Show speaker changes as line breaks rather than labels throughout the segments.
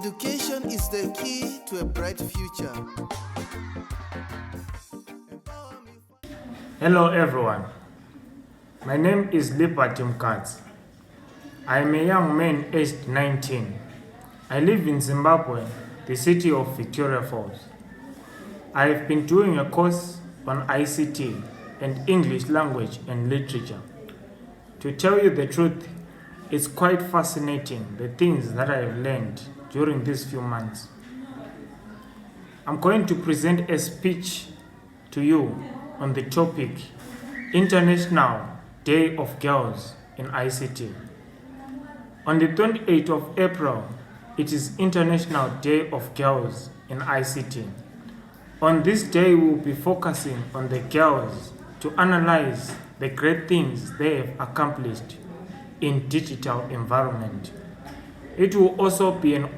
Education is the key to a bright future.
Hello everyone, my name is Liberty Mugadza. I am a young man aged 19. I live in Zimbabwe, the city of Victoria Falls. I have been doing a course on ICT and English language and literature. To tell you the truth, it's quite fascinating the things that I have learned during these few months. I'm going to present a speech to you on the topic International Day of Girls in ICT. On the 28th of April, it is International Day of Girls in ICT. On this day, we will be focusing on the girls to analyze the great things they have accomplished in digital environment. It will also be an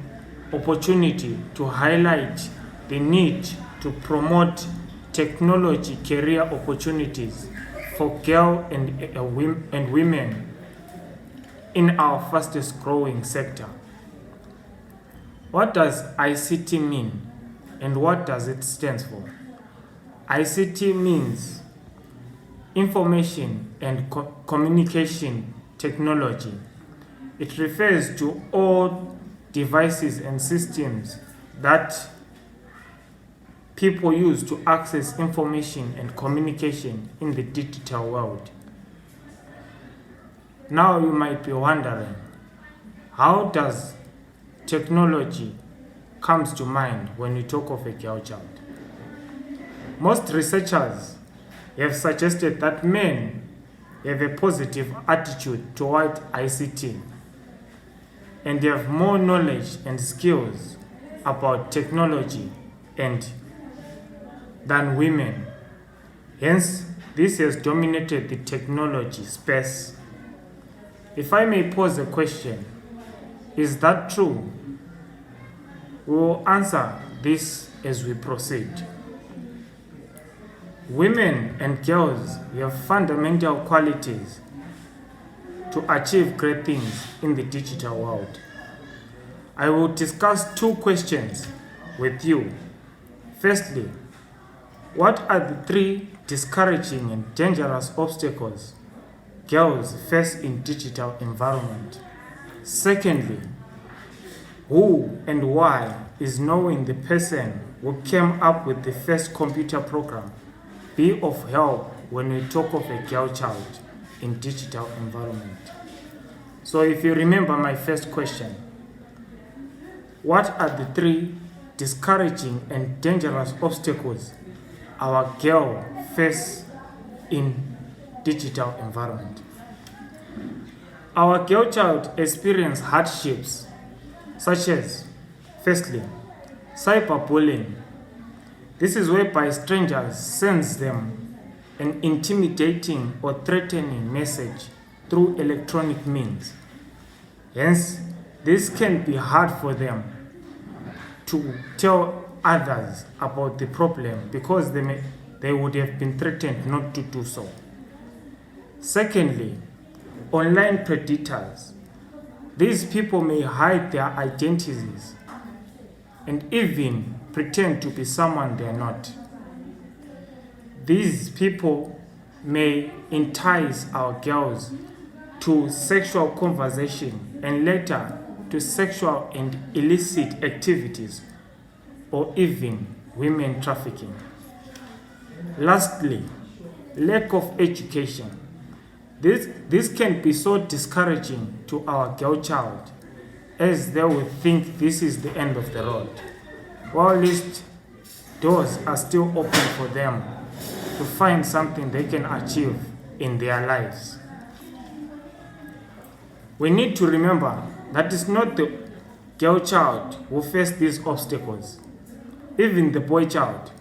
opportunity to highlight the need to promote technology career opportunities for girls and women in our fastest growing sector. What does ICT mean and what does it stand for? ICT means information and communication technology. It refers to all devices and systems that people use to access information and communication in the digital world. Now you might be wondering, how does technology comes to mind when we talk of a girl child? Most researchers have suggested that men have a positive attitude toward ICT and they have more knowledge and skills about technology than women. Hence, this has dominated the technology space. If I may pose a question, is that true? We will answer this as we proceed. Women and girls have fundamental qualities to achieve great things in the digital world. I will discuss two questions with you. Firstly, what are the three discouraging and dangerous obstacles girls face in digital environment? Secondly, who and why is knowing the person who came up with the first computer program be of help when we talk of a girl child in digital environment? So if you remember my first question, what are the three discouraging and dangerous obstacles our girl face in digital environment? Our girl child experience hardships such as, firstly, cyberbullying. This is whereby strangers sends them an intimidating or threatening message through electronic means. Hence, this can be hard for them to tell others about the problem because they would have been threatened not to do so. Secondly, online predators. These people may hide their identities and even pretend to be someone they are not. These people may entice our girls to sexual conversation and later to sexual and illicit activities or even women trafficking. Lastly, lack of education. This can be so discouraging to our girl child as they will think this is the end of the road. While at least doors are still open for them to find something they can achieve in their lives. We need to remember that it's not the girl child who face these obstacles. Even the boy child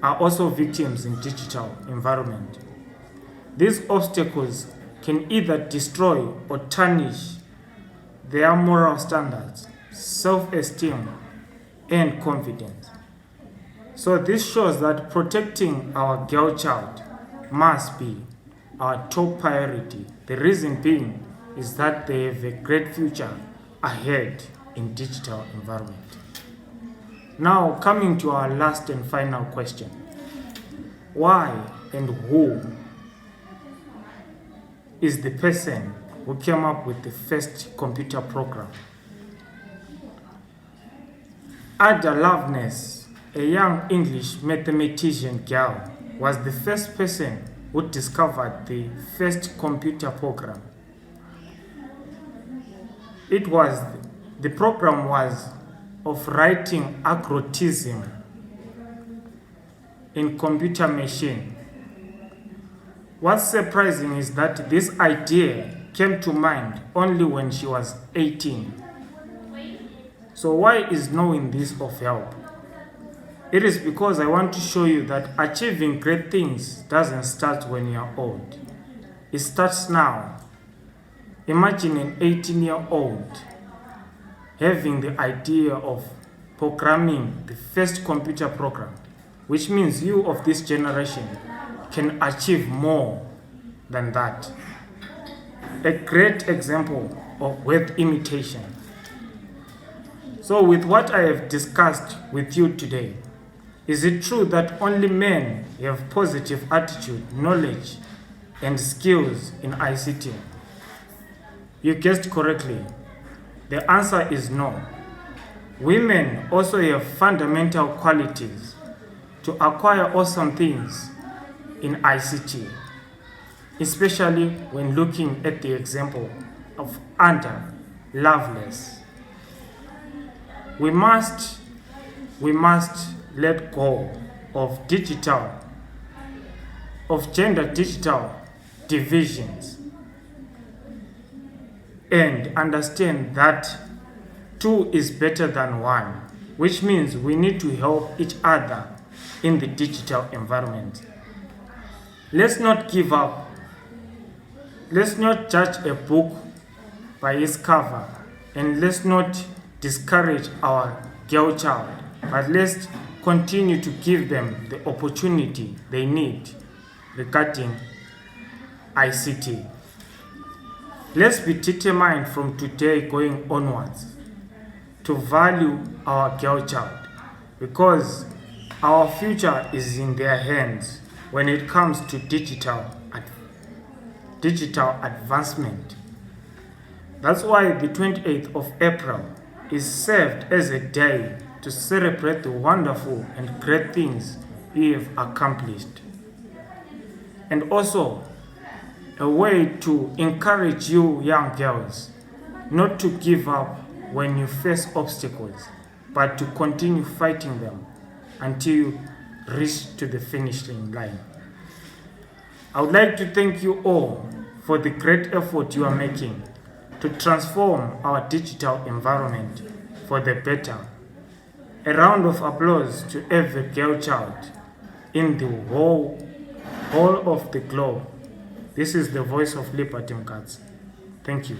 are also victims in digital environment. These obstacles can either destroy or tarnish their moral standards, self-esteem, and confidence. So this shows that protecting our girl child must be our top priority. The reason being is that they have a great future ahead in digital environment. Now, coming to our last and final question. Why and who is the person who came up with the first computer program? Ada Lovelace, a young English mathematician girl, was the first person who discovered the first computer program. The program was of writing algorithm in computer machine. What's surprising is that this idea came to mind only when she was 18. So why is knowing this of help? It is because I want to show you that achieving great things doesn't start when you're old. It starts now. Imagine an 18-year-old having the idea of programming the first computer program, which means you of this generation can achieve more than that. A great example of worth imitation. So with what I have discussed with you today, is it true that only men have positive attitude, knowledge, and skills in ICT? You guessed correctly. The answer is no. Women also have fundamental qualities to acquire awesome things in ICT, especially when looking at the example of Ada Lovelace. We must let go of gender digital divisions and understand that two is better than one, which means we need to help each other in the digital environment. Let's not give up. Let's not judge a book by its cover, and let's not discourage our girl child, but let's continue to give them the opportunity they need regarding ICT. Let's be determined from today going onwards to value our girl child, because our future is in their hands when it comes to digital advancement. That's why the 28th of April is served as a day to celebrate the wonderful and great things we have accomplished, and also a way to encourage you young girls not to give up when you face obstacles, but to continue fighting them until you reach to the finishing line. I would like to thank you all for the great effort you are making to transform our digital environment for the better. A round of applause to every girl child in the whole of the globe. This is the voice of Liberty Mugadza. Thank you.